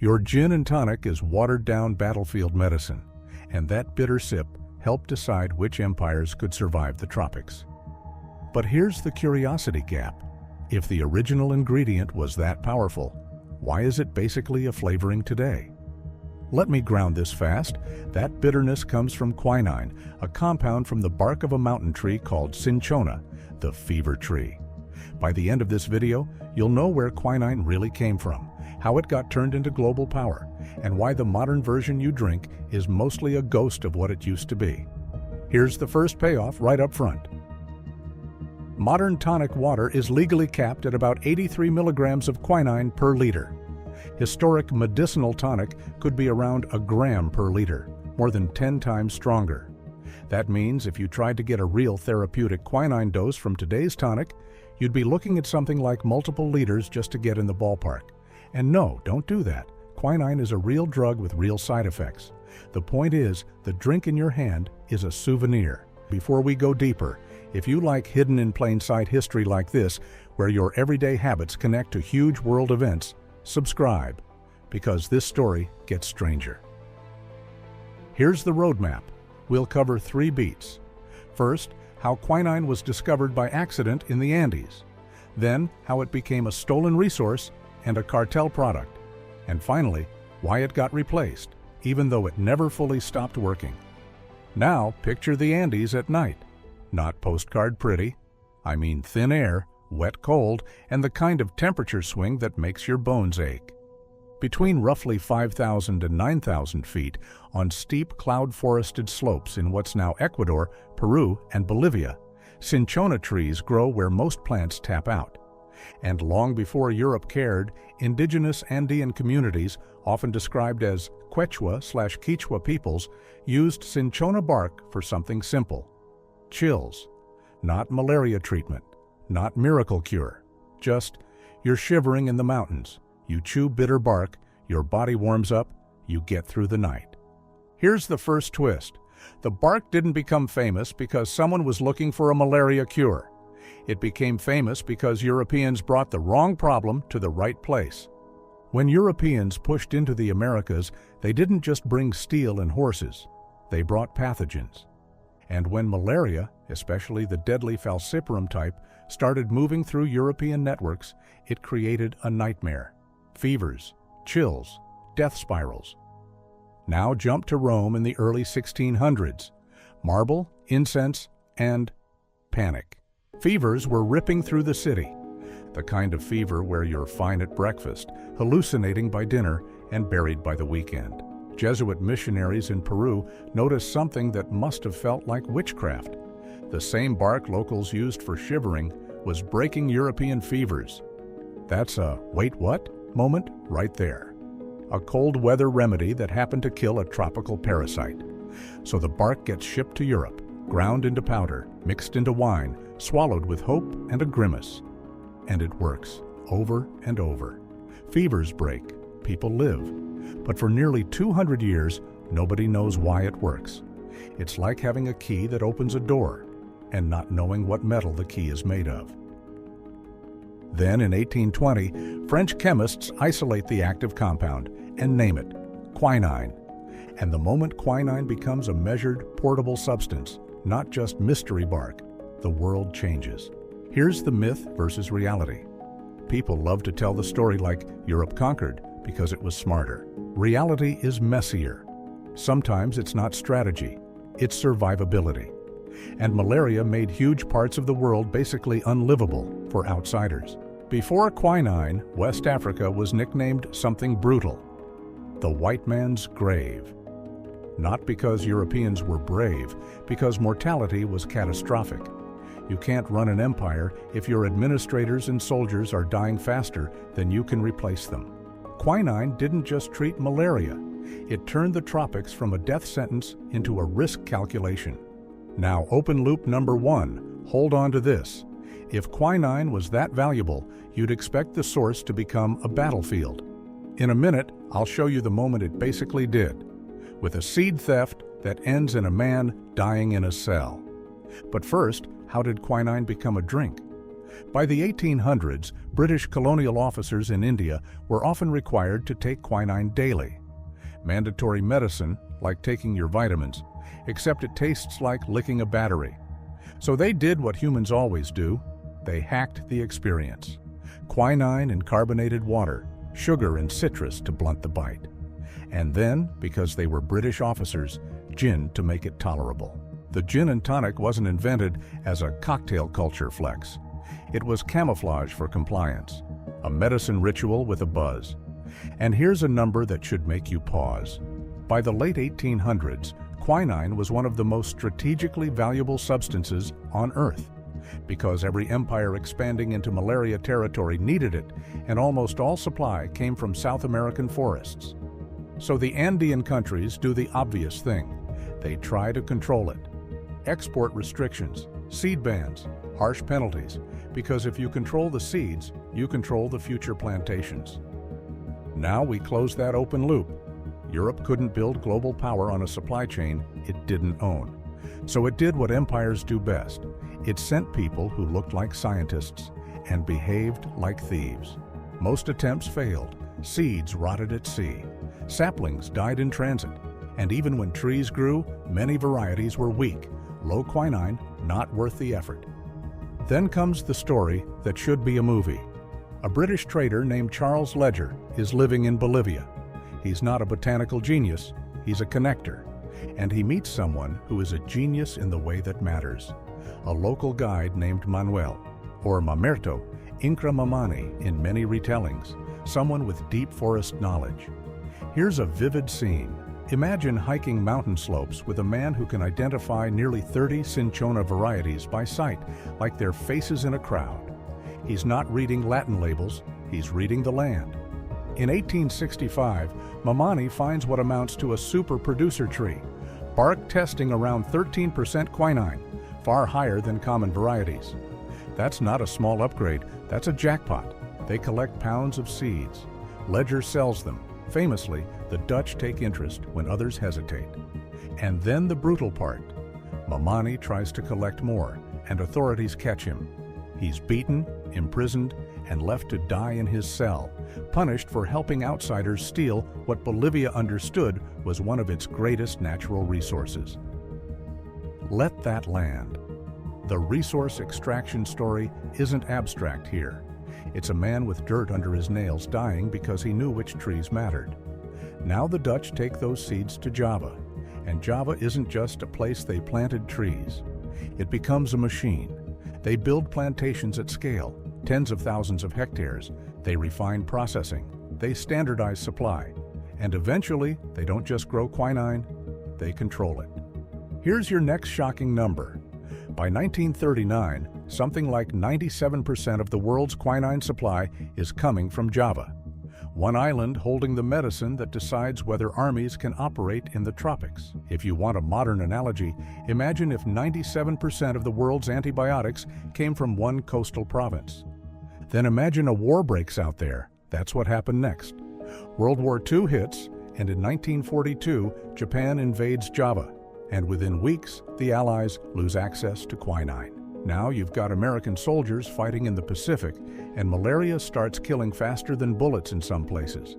Your gin and tonic is watered-down battlefield medicine, and that bitter sip helped decide which empires could survive the tropics. But here's the curiosity gap. If the original ingredient was that powerful, why is it basically a flavoring today? Let me ground this fast. That bitterness comes from quinine, a compound from the bark of a mountain tree called Cinchona, the fever tree. By the end of this video, you'll know where quinine really came from, how it got turned into global power, and why the modern version you drink is mostly a ghost of what it used to be. Here's the first payoff right up front. Modern tonic water is legally capped at about 83 milligrams of quinine per liter. Historic medicinal tonic could be around a gram per liter, more than 10 times stronger. That means if you tried to get a real therapeutic quinine dose from today's tonic, you'd be looking at something like multiple liters just to get in the ballpark. And no, don't do that. Quinine is a real drug with real side effects. The point is, the drink in your hand is a souvenir. Before we go deeper, if you like hidden in plain sight history like this, where your everyday habits connect to huge world events, subscribe, because this story gets stranger. Here's the roadmap. We'll cover 3 beats. First, how quinine was discovered by accident in the Andes. Then, how it became a stolen resource and a cartel product. And finally, why it got replaced, even though it never fully stopped working. Now, picture the Andes at night. Not postcard pretty. I mean thin air, wet cold, and the kind of temperature swing that makes your bones ache. Between roughly 5,000 and 9,000 feet, on steep cloud-forested slopes in what's now Ecuador, Peru, and Bolivia, cinchona trees grow where most plants tap out. And long before Europe cared, indigenous Andean communities, often described as Quechua/Quichua peoples, used cinchona bark for something simple. Chills. Not malaria treatment. Not miracle cure. Just, you're shivering in the mountains. You chew bitter bark, your body warms up, you get through the night. Here's the first twist. The bark didn't become famous because someone was looking for a malaria cure. It became famous because Europeans brought the wrong problem to the right place. When Europeans pushed into the Americas, they didn't just bring steel and horses. They brought pathogens. And when malaria, especially the deadly falciparum type, started moving through European networks, it created a nightmare. Fevers, chills, death spirals. Now jump to Rome in the early 1600s. Marble, incense, and panic. Fevers were ripping through the city. The kind of fever where you're fine at breakfast, hallucinating by dinner, and buried by the weekend. Jesuit missionaries in Peru noticed something that must have felt like witchcraft. The same bark locals used for shivering was breaking European fevers. That's a "wait what?" moment right there. A cold weather remedy that happened to kill a tropical parasite. So the bark gets shipped to Europe, ground into powder, mixed into wine, swallowed with hope and a grimace. And it works, over and over. Fevers break, people live. But for nearly 200 years, nobody knows why it works. It's like having a key that opens a door, and not knowing what metal the key is made of. Then in 1820, French chemists isolate the active compound and name it quinine. And the moment quinine becomes a measured, portable substance, not just mystery bark, the world changes. Here's the myth versus reality. People love to tell the story like Europe conquered because it was smarter. Reality is messier. Sometimes it's not strategy, it's survivability. And malaria made huge parts of the world basically unlivable for outsiders. Before quinine, West Africa was nicknamed something brutal: the white man's grave. Not because Europeans were brave, because mortality was catastrophic. You can't run an empire if your administrators and soldiers are dying faster than you can replace them. Quinine didn't just treat malaria. It turned the tropics from a death sentence into a risk calculation. Now, open loop number 1. Hold on to this. If quinine was that valuable, you'd expect the source to become a battlefield. In a minute, I'll show you the moment it basically did, with a seed theft that ends in a man dying in a cell. But first, how did quinine become a drink? By the 1800s, British colonial officers in India were often required to take quinine daily. Mandatory medicine, like taking your vitamins, except it tastes like licking a battery. So they did what humans always do. They hacked the experience. Quinine in carbonated water, sugar and citrus to blunt the bite. And then, because they were British officers, gin to make it tolerable. The gin and tonic wasn't invented as a cocktail culture flex. It was camouflage for compliance, a medicine ritual with a buzz. And here's a number that should make you pause. By the late 1800s, quinine was one of the most strategically valuable substances on Earth, because every empire expanding into malaria territory needed it, and almost all supply came from South American forests. So the Andean countries do the obvious thing. They try to control it. Export restrictions, seed bans, harsh penalties, because if you control the seeds, you control the future plantations. Now we close that open loop. Europe couldn't build global power on a supply chain it didn't own. So it did what empires do best. It sent people who looked like scientists and behaved like thieves. Most attempts failed. Seeds rotted at sea. Saplings died in transit. And even when trees grew, many varieties were weak. Low quinine, not worth the effort. Then comes the story that should be a movie. A British trader named Charles Ledger is living in Bolivia. He's not a botanical genius, he's a connector. And he meets someone who is a genius in the way that matters. A local guide named Manuel, or Mamerto, Incra Mamani in many retellings, someone with deep forest knowledge. Here's a vivid scene. Imagine hiking mountain slopes with a man who can identify nearly 30 Cinchona varieties by sight, like they're faces in a crowd. He's not reading Latin labels, he's reading the land. In 1865, Mamani finds what amounts to a super producer tree, bark testing around 13% quinine, far higher than common varieties. That's not a small upgrade, that's a jackpot. They collect pounds of seeds. Ledger sells them. Famously, the Dutch take interest when others hesitate. And then the brutal part. Mamani tries to collect more, and authorities catch him. He's beaten, imprisoned, and left to die in his cell, punished for helping outsiders steal what Bolivia understood was one of its greatest natural resources. Let that land. The resource extraction story isn't abstract here. It's a man with dirt under his nails dying because he knew which trees mattered. Now the Dutch take those seeds to Java, and Java isn't just a place they planted trees. It becomes a machine. They build plantations at scale, tens of thousands of hectares. They refine processing. They standardize supply. And eventually, they don't just grow quinine, they control it. Here's your next shocking number. By 1939, something like 97% of the world's quinine supply is coming from Java, one island holding the medicine that decides whether armies can operate in the tropics. If you want a modern analogy, imagine if 97% of the world's antibiotics came from one coastal province. Then imagine a war breaks out there. That's what happened next. World War II hits, and in 1942, Japan invades Java. And within weeks, the Allies lose access to quinine. Now you've got American soldiers fighting in the Pacific, and malaria starts killing faster than bullets in some places.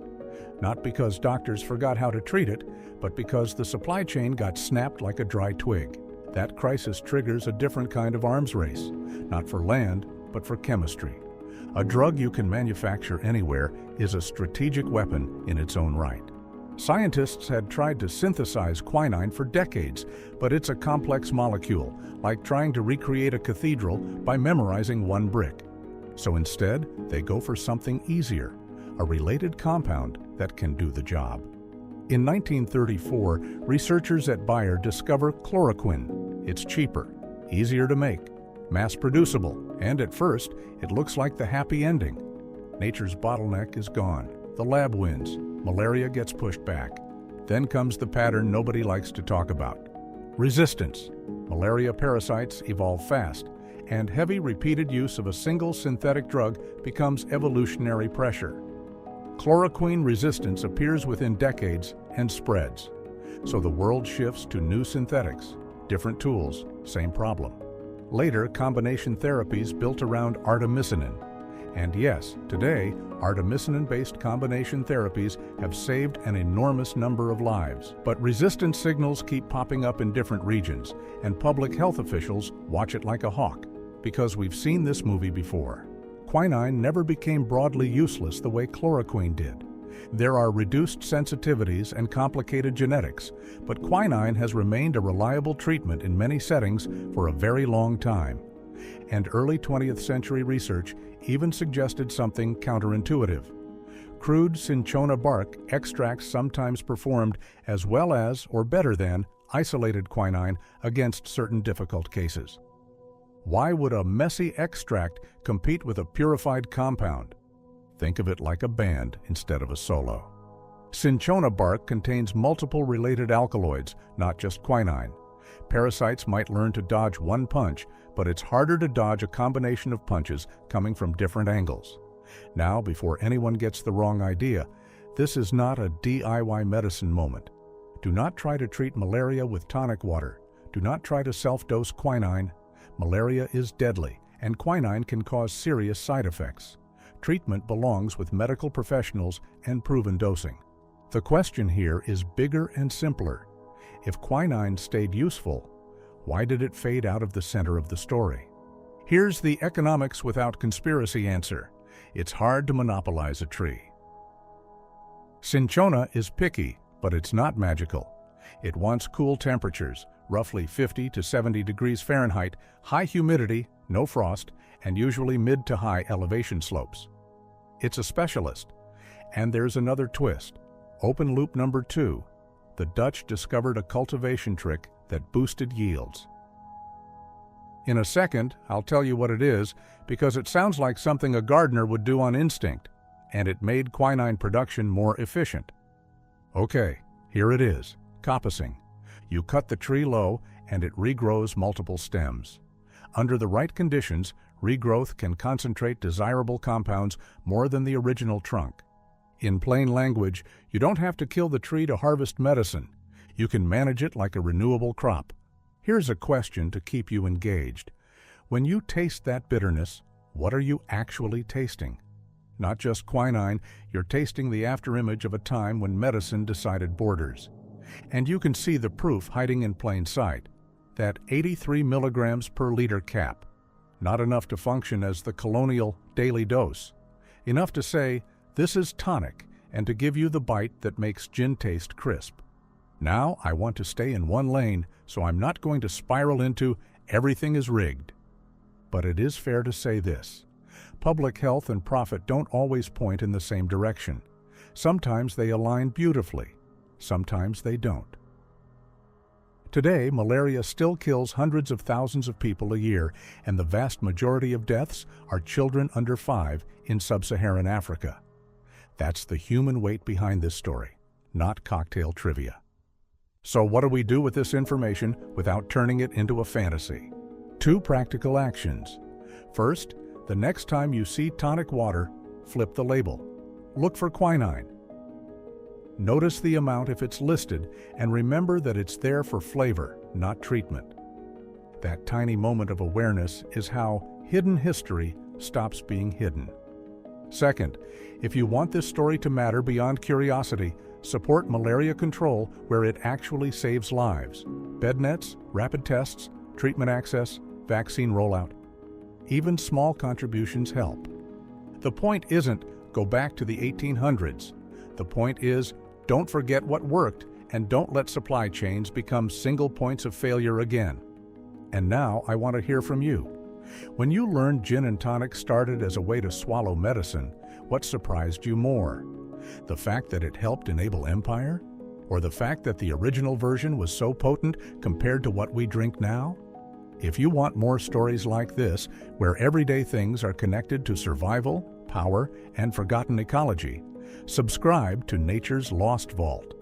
Not because doctors forgot how to treat it, but because the supply chain got snapped like a dry twig. That crisis triggers a different kind of arms race, not for land, but for chemistry. A drug you can manufacture anywhere is a strategic weapon in its own right. Scientists had tried to synthesize quinine for decades, but it's a complex molecule, like trying to recreate a cathedral by memorizing one brick. So instead, they go for something easier, a related compound that can do the job. In 1934, researchers at Bayer discover chloroquine. It's cheaper, easier to make, mass-producible, and at first, it looks like the happy ending. Nature's bottleneck is gone. The lab wins. Malaria gets pushed back. Then comes the pattern nobody likes to talk about. Resistance. Malaria parasites evolve fast, and heavy repeated use of a single synthetic drug becomes evolutionary pressure. Chloroquine resistance appears within decades and spreads. So the world shifts to new synthetics, different tools, same problem. Later, combination therapies built around artemisinin. And yes, today, artemisinin-based combination therapies have saved an enormous number of lives. But resistance signals keep popping up in different regions, and public health officials watch it like a hawk, because we've seen this movie before. Quinine never became broadly useless the way chloroquine did. There are reduced sensitivities and complicated genetics, but quinine has remained a reliable treatment in many settings for a very long time. And early 20th century research even suggested something counterintuitive. Crude cinchona bark extracts sometimes performed as well as, or better than, isolated quinine against certain difficult cases. Why would a messy extract compete with a purified compound? Think of it like a band instead of a solo. Cinchona bark contains multiple related alkaloids, not just quinine. Parasites might learn to dodge one punch, but it's harder to dodge a combination of punches coming from different angles. Now, before anyone gets the wrong idea, this is not a DIY medicine moment. Do not try to treat malaria with tonic water. Do not try to self-dose quinine. Malaria is deadly, and quinine can cause serious side effects. Treatment belongs with medical professionals and proven dosing. The question here is bigger and simpler. If quinine stayed useful, why did it fade out of the center of the story? Here's the economics without conspiracy answer. It's hard to monopolize a tree. Cinchona is picky, but it's not magical. It wants cool temperatures, roughly 50 to 70 degrees Fahrenheit, high humidity, no frost, and usually mid to high elevation slopes. It's a specialist. And there's another twist. Open loop number 2. The Dutch discovered a cultivation trick that boosted yields. In a second, I'll tell you what it is, because it sounds like something a gardener would do on instinct, and it made quinine production more efficient. Okay, here it is, coppicing. You cut the tree low, and it regrows multiple stems. Under the right conditions, regrowth can concentrate desirable compounds more than the original trunk. In plain language, you don't have to kill the tree to harvest medicine. You can manage it like a renewable crop. Here's a question to keep you engaged. When you taste that bitterness, what are you actually tasting? Not just quinine, you're tasting the afterimage of a time when medicine decided borders. And you can see the proof hiding in plain sight. That 83 milligrams per liter cap. Not enough to function as the colonial daily dose. Enough to say, this is tonic, and to give you the bite that makes gin taste crisp. Now I want to stay in one lane, so I'm not going to spiral into everything is rigged. But it is fair to say this. Public health and profit don't always point in the same direction. Sometimes they align beautifully. Sometimes they don't. Today, malaria still kills hundreds of thousands of people a year, and the vast majority of deaths are children under 5 in sub-Saharan Africa. That's the human weight behind this story, not cocktail trivia. So what do we do with this information without turning it into a fantasy? 2 practical actions. First, the next time you see tonic water, flip the label. Look for quinine. Notice the amount if it's listed, and remember that it's there for flavor, not treatment. That tiny moment of awareness is how hidden history stops being hidden. Second, if you want this story to matter beyond curiosity, support malaria control where it actually saves lives. Bed nets, rapid tests, treatment access, vaccine rollout. Even small contributions help. The point isn't go back to the 1800s. The point is don't forget what worked and don't let supply chains become single points of failure again. And now I want to hear from you. When you learned gin and tonic started as a way to swallow medicine, what surprised you more? The fact that it helped enable empire? Or the fact that the original version was so potent compared to what we drink now? If you want more stories like this, where everyday things are connected to survival, power, and forgotten ecology, subscribe to Nature's Lost Vault.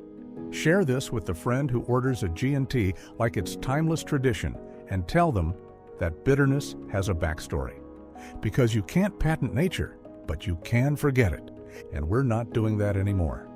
Share this with the friend who orders a G&T like it's timeless tradition, and tell them that bitterness has a backstory. Because you can't patent nature, but you can forget it, and we're not doing that anymore.